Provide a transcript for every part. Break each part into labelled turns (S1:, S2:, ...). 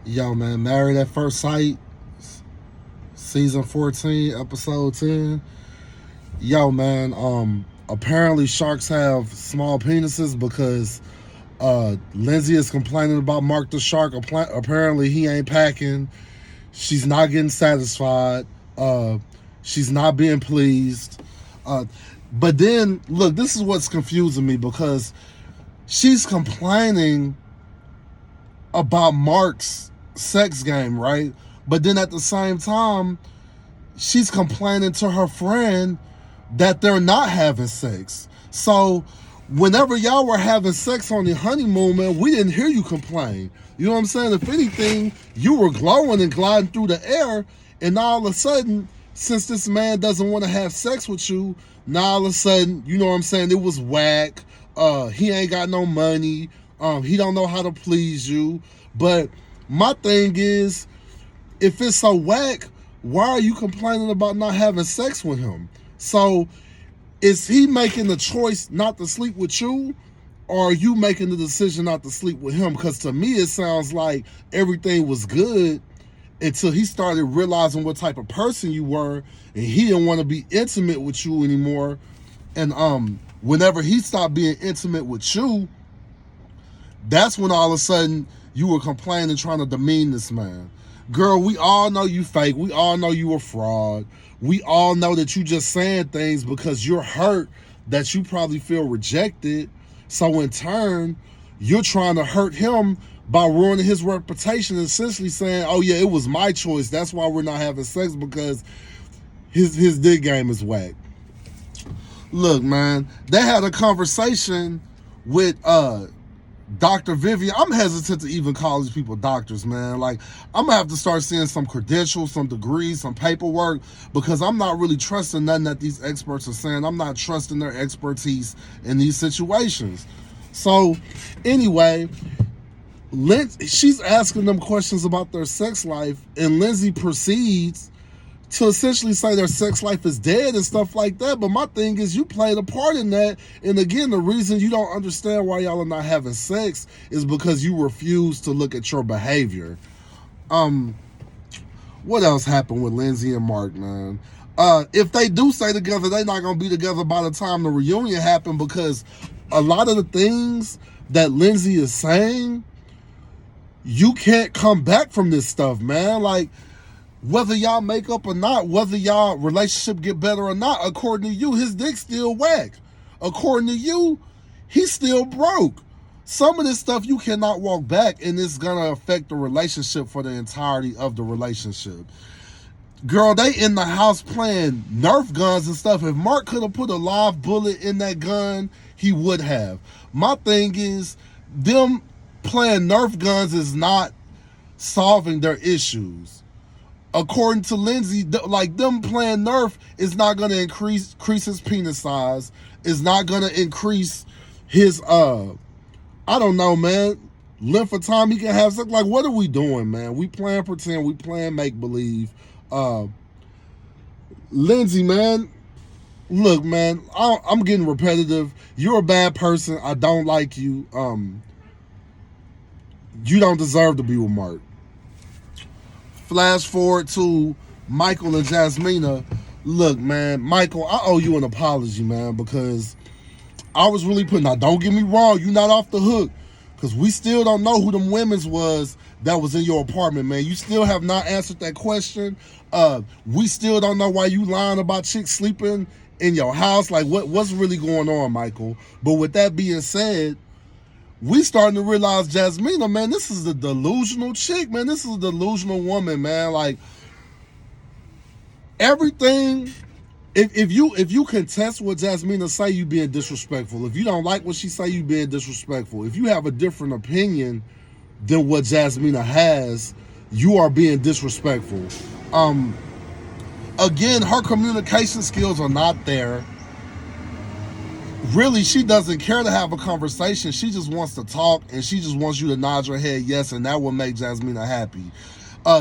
S1: Yo, man, Married at First Sight, season 14, episode 10. Yo, man, apparently sharks have small penises because Lindsay is complaining about Mark the Shark. Apparently, he ain't packing. She's not getting satisfied. Uh, she's not being pleased. Uh, but then, look, this is what's confusing me because she's complaining about Mark's sex game, right? But then at the same time, she's complaining to her friend that they're not having sex. So whenever y'all were having sex on the honeymoon, man, we didn't hear you complain. You know what I'm saying? If anything, you were glowing and gliding through the air, and all of a sudden, since this man doesn't want to have sex with you, now all of a sudden, you know what I'm saying, it was whack. He ain't got no money. He don't know how to please you. But my thing is, if it's so whack, why are you complaining about not having sex with him? So is he making the choice not to sleep with you, or are you making the decision not to sleep with him? Because to me, it sounds like everything was good until he started realizing what type of person you were, and he didn't want to be intimate with you anymore. And whenever he stopped being intimate with you, that's when all of a sudden you were complaining, trying to demean this man. Girl, we all know you fake. We all know you a fraud. We all know that you just saying things because you're hurt, that you probably feel rejected. So in turn, you're trying to hurt him by ruining his reputation, essentially saying, oh yeah, it was my choice. That's why we're not having sex, because his dick game is whack. Look, man, they had a conversation with Dr. Vivian. I'm hesitant to even call these people doctors, man. Like, I'm gonna have to start seeing some credentials, some degrees, some paperwork, because I'm not really trusting nothing that these experts are saying. I'm not trusting their expertise in these situations. So, anyway, she's asking them questions about their sex life, and Lindsay proceeds to essentially say their sex life is dead and stuff like that. But my thing is, you played a part in that. And again, the reason you don't understand why y'all are not having sex is because you refuse to look at your behavior. What else happened with Lindsay and Mark, man? If they do stay together, they're not gonna be together by the time the reunion happened, because a lot of the things that Lindsay is saying, you can't come back from this stuff, man. Like, whether y'all make up or not, whether y'all relationship get better or not, according to you, his dick still whack. According to you, he's still broke. Some of this stuff you cannot walk back, and it's gonna affect the relationship for the entirety of the relationship. Girl, they in the house playing Nerf guns and stuff. If Mark could have put a live bullet in that gun, he would have. My thing is, them playing Nerf guns is not solving their issues. According to Lindsay, like, them playing Nerf is not going to increase his penis size. It's not going to increase his, I don't know, man, length of time he can have sex. Like, what are we doing, man? We playing pretend. We playing make-believe. Lindsay, man, look, man, I'm getting repetitive. You're a bad person. I don't like you. You don't deserve to be with Mark. Flash forward to Michael and Jasmina. Look, man, Michael, I owe you an apology, man, because I was really putting, now don't get me wrong, you not off the hook, because we still don't know who them women's was that was in your apartment, man. You still have not answered that question. We still don't know why you lying about chicks sleeping in your house. Like, what's really going on, Michael? But with that being said, we starting to realize, Jasmina, man, this is a delusional chick, man. This is a delusional woman, man. Like, everything, if you contest what Jasmina say, you being disrespectful. If you don't like what she say, you being disrespectful. If you have a different opinion than what Jasmina has, you are being disrespectful. Again, her communication skills are not there. Really, she doesn't care to have a conversation. She just wants to talk, and she just wants you to nod your head yes, and that will make Jasmina happy.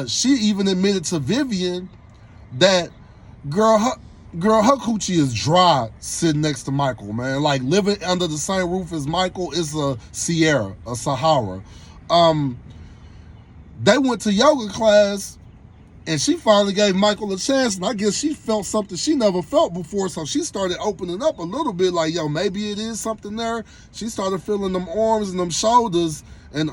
S1: She even admitted to Vivian that, girl, her coochie is dry sitting next to Michael, man. Like, living under the same roof as Michael is a Sahara. They went to yoga class, and she finally gave Michael a chance, and I guess she felt something she never felt before, so she started opening up a little bit, like, yo, maybe it is something there. She started feeling them arms and them shoulders, and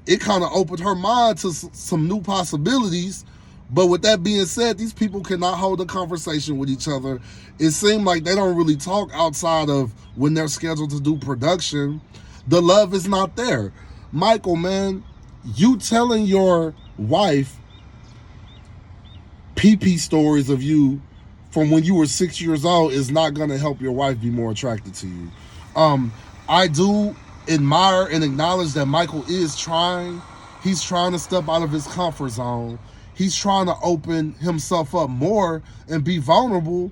S1: it kind of opened her mind to some new possibilities. But with that being said, these people cannot hold a conversation with each other. It seemed like they don't really talk outside of when they're scheduled to do production. The love is not there. Michael, man, you telling your wife pee-pee stories of you from when you were 6 years old is not going to help your wife be more attracted to you. I do admire and acknowledge that Michael is trying. He's trying to step out of his comfort zone. He's trying to open himself up more and be vulnerable.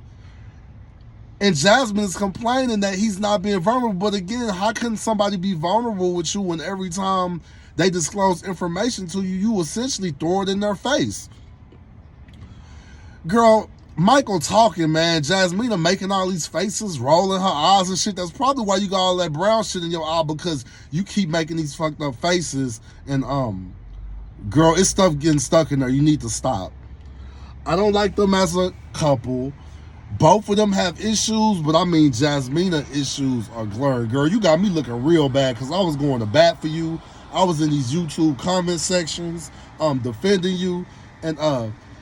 S1: And Jasmine is complaining that he's not being vulnerable. But again, how can somebody be vulnerable with you when every time they disclose information to you, you essentially throw it in their face? Girl, Michael talking, man. Jasmina making all these faces, rolling her eyes and shit. That's probably why you got all that brown shit in your eye, because you keep making these fucked up faces. And girl, it's stuff getting stuck in there. You need to stop. I don't like them as a couple. Both of them have issues, but I mean, Jasmina issues are glaring. Girl, you got me looking real bad, because I was going to bat for you. I was in these YouTube comment sections defending you. And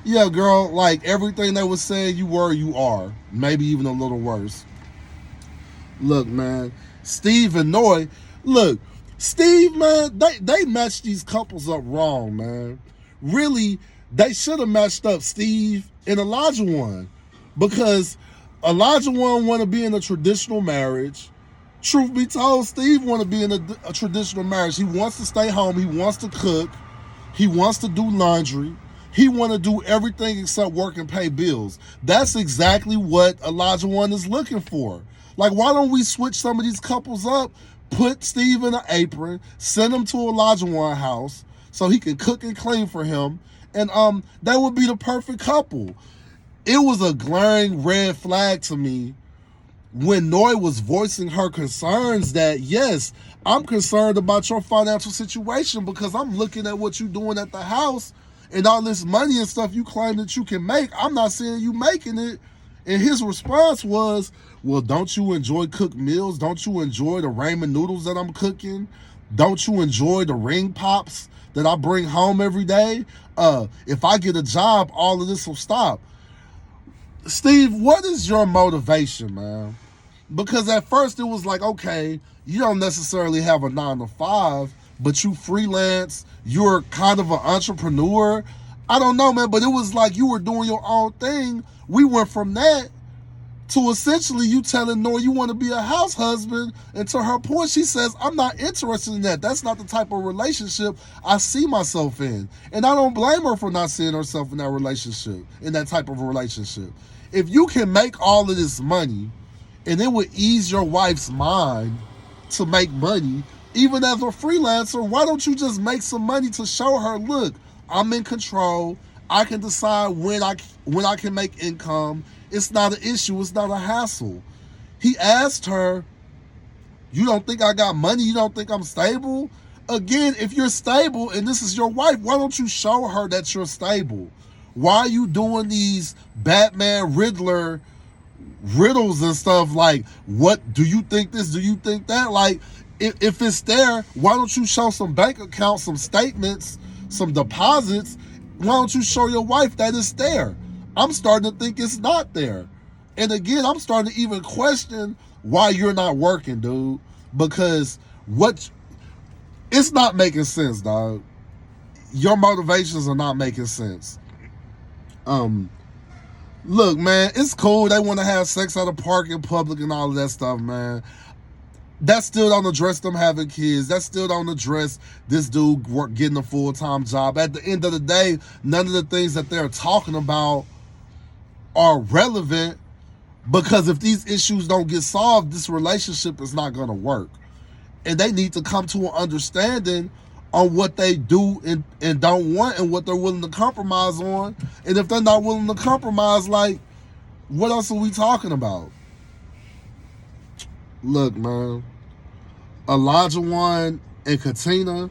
S1: yeah, girl, like everything they were saying you were, you are. Maybe even a little worse. Look, man, Steve and Noi, look, Steve, man, they matched these couples up wrong, man. Really, they should have matched up Steve and Olajuwon, because Olajuwon want to be in a traditional marriage. Truth be told, Steve want to be in a traditional marriage. He wants to stay home. He wants to cook. He wants to do laundry. He want to do everything except work and pay bills. That's exactly what Olajuwon is looking for. Like, why don't we switch some of these couples up? Put Steve in an apron, send him to Olajuwon's house so he can cook and clean for him, and that would be the perfect couple. It was a glaring red flag to me when Noi was voicing her concerns that, yes, I'm concerned about your financial situation because I'm looking at what you're doing at the house and all this money and stuff you claim that you can make. I'm not seeing you making it. And his response was, well, don't you enjoy cooked meals? Don't you enjoy the ramen noodles that I'm cooking? Don't you enjoy the ring pops that I bring home every day? If I get a job, all of this will stop. Steve, what is your motivation, man? Because at first it was like, okay, you don't necessarily have a 9 to 5, but you freelance, you're kind of an entrepreneur. I don't know, man, but it was like you were doing your own thing. We went from that to essentially you telling Noi you want to be a house husband. And to her point, she says, I'm not interested in that. That's not the type of relationship I see myself in. And I don't blame her for not seeing herself in that relationship, in that type of relationship. If you can make all of this money and it would ease your wife's mind to make money, even as a freelancer, why don't you just make some money to show her, look, I'm in control. I can decide when I can make income. It's not an issue. It's not a hassle. He asked her, you don't think I got money? You don't think I'm stable? Again, if you're stable and this is your wife, why don't you show her that you're stable? Why are you doing these Batman Riddler riddles and stuff like, what do you think this? Do you think that? Like, if it's there, why don't you show some bank accounts, some statements, some deposits? Why don't you show your wife that it's there? I'm starting to think it's not there. And again, I'm starting to even question why you're not working, dude. Because it's not making sense, dog. Your motivations are not making sense. Look, man, it's cool. They want to have sex at a park in public and all of that stuff, man. That still don't address them having kids. That still don't address this dude getting a full-time job. At the end of the day, none of the things that they're talking about are relevant, because if these issues don't get solved, this relationship is not going to work. And they need to come to an understanding on what they do and don't want and what they're willing to compromise on. And if they're not willing to compromise, like, what else are we talking about? Look, man, Olajuwon and Katina,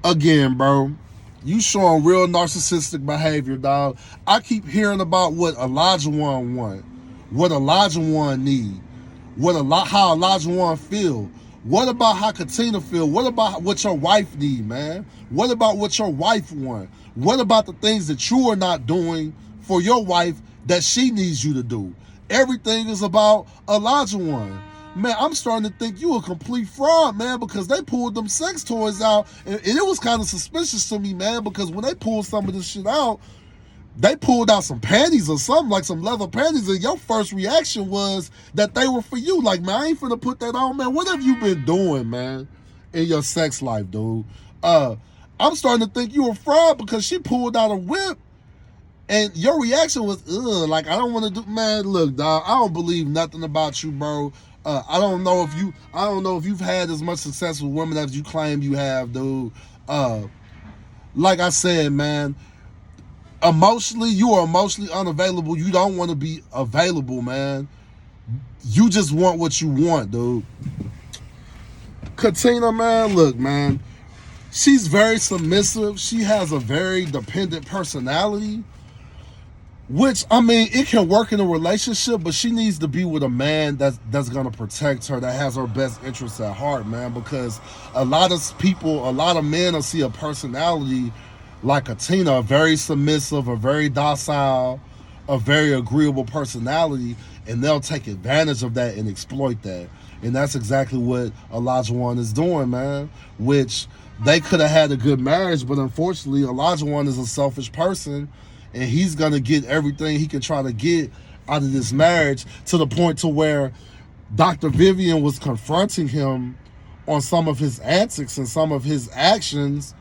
S1: Again, bro, you showing real narcissistic behavior, dog. I keep hearing about what Elijah One want, what Elijah One need, how Elijah One feel. What about how Katina feel? What about what your wife need, man? What about what your wife want? What about the things that you are not doing for your wife that she needs you to do? Everything is about Elijah One. Man, I'm starting to think you a complete fraud, man, because they pulled them sex toys out, and it was kind of suspicious to me, man, because when they pulled some of this shit out, they pulled out some panties or something, like some leather panties, and your first reaction was that they were for you. Like, man, I ain't finna put that on, man. What have you been doing, man, in your sex life, dude? I'm starting to think you a fraud because she pulled out a whip, and your reaction was, ugh, like, I don't want to do, man, look, dog, I don't believe nothing about you, bro. I don't know if you've had as much success with women as you claim you have, dude. Like I said, man, emotionally, you are emotionally unavailable. You don't want to be available, man. You just want what you want, dude. Katina, man, look, man, she's very submissive. She has a very dependent personality, which, I mean, it can work in a relationship, but she needs to be with a man that's gonna protect her, that has her best interests at heart, man. Because a lot of men will see a personality like Katina, a very submissive, a very docile, a very agreeable personality, and they'll take advantage of that and exploit that. And that's exactly what Elijah One is doing, man. Which they could have had a good marriage, but unfortunately, Elijah One is a selfish person, and he's gonna get everything he can try to get out of this marriage, to the point to where Dr. Vivian was confronting him on some of his antics and some of his actions,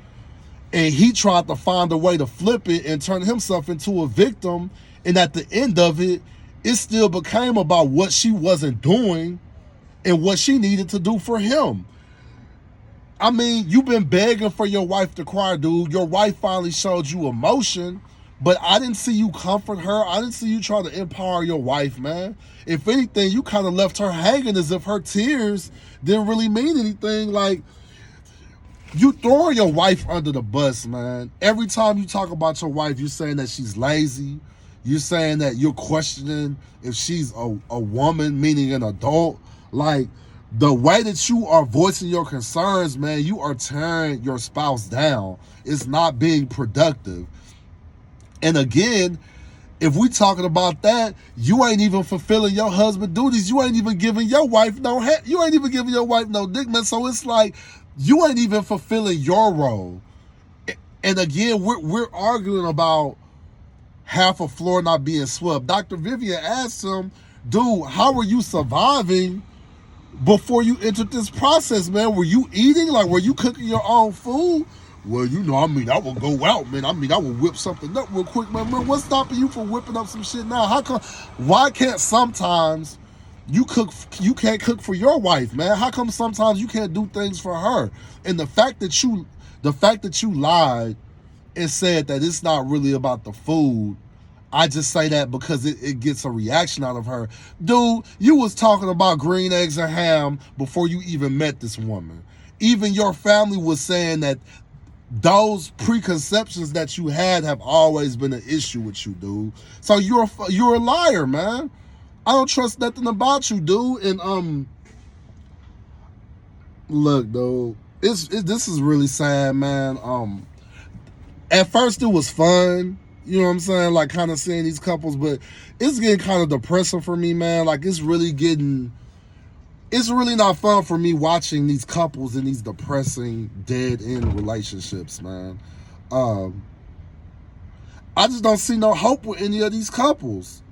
S1: and he tried to find a way to flip it and turn himself into a victim. And at the end of it, it still became about what she wasn't doing and what she needed to do for him. I mean, you've been begging for your wife to cry, dude. Your wife finally showed you emotion, but I didn't see you comfort her. I didn't see you try to empower your wife, man. If anything, you kind of left her hanging as if her tears didn't really mean anything. Like, you throwing your wife under the bus, man. Every time you talk about your wife, you're saying that she's lazy. You're saying that you're questioning if she's a woman, meaning an adult. Like, the way that you are voicing your concerns, man, you are tearing your spouse down. It's not being productive. And again, if we talking about that, you ain't even fulfilling your husband duties. You ain't even giving your wife no dick, man. So it's like, you ain't even fulfilling your role. And again, we're arguing about half a floor not being swept. Dr. Vivian asked him, dude, how were you surviving before you entered this process, man? Were you eating? Like, were you cooking your own food? Well, I would go out, man. I would whip something up real quick, man. What's stopping you from whipping up some shit now? Why can't sometimes you can't cook for your wife, man? How come sometimes you can't do things for her? And the fact that you lied and said that it's not really about the food, I just say that because it gets a reaction out of her. Dude, you was talking about green eggs and ham before you even met this woman. Even your family was saying that those preconceptions that you had have always been an issue with you, dude. So you're a liar, man. I don't trust nothing about you, dude. And look, dude, this is really sad, man. At first it was fun, you know what I'm saying, like kind of seeing these couples, but it's getting kind of depressing for me, man. Like, it's really not fun for me watching these couples in these depressing, dead-end relationships, man. I just don't see no hope with any of these couples.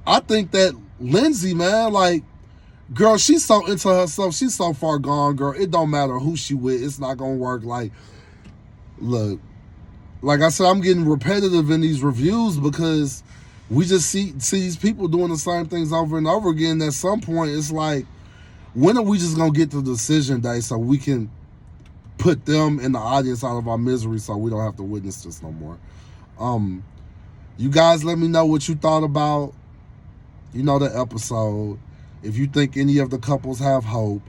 S1: I think that Lindsay, man, like, girl, she's so into herself. She's so far gone, girl. It don't matter who she with. It's not going to work. Like, look, like I said, I'm getting repetitive in these reviews because we just see these people doing the same things over and over again. At some point, it's like, when are we just going to get to the decision day so we can put them in the audience out of our misery so we don't have to witness this no more? You guys let me know what you thought about, the episode. If you think any of the couples have hope.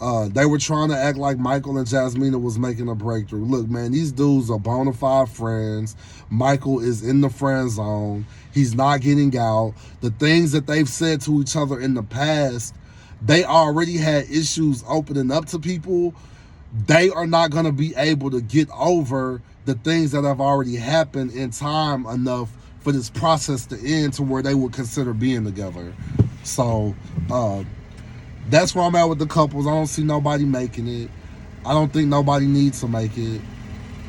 S1: They were trying to act like Michael and Jasmina was making a breakthrough. Look, man, these dudes are bona fide friends. Michael is in the friend zone. He's not getting out. The things that they've said to each other in the past, they already had issues opening up to people. They are not going to be able to get over the things that have already happened in time enough for this process to end to where they would consider being together. So, that's where I'm at with the couples. I don't see nobody making it. I don't think nobody needs to make it.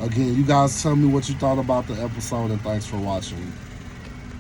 S1: Again, you guys tell me what you thought about the episode, and thanks for watching.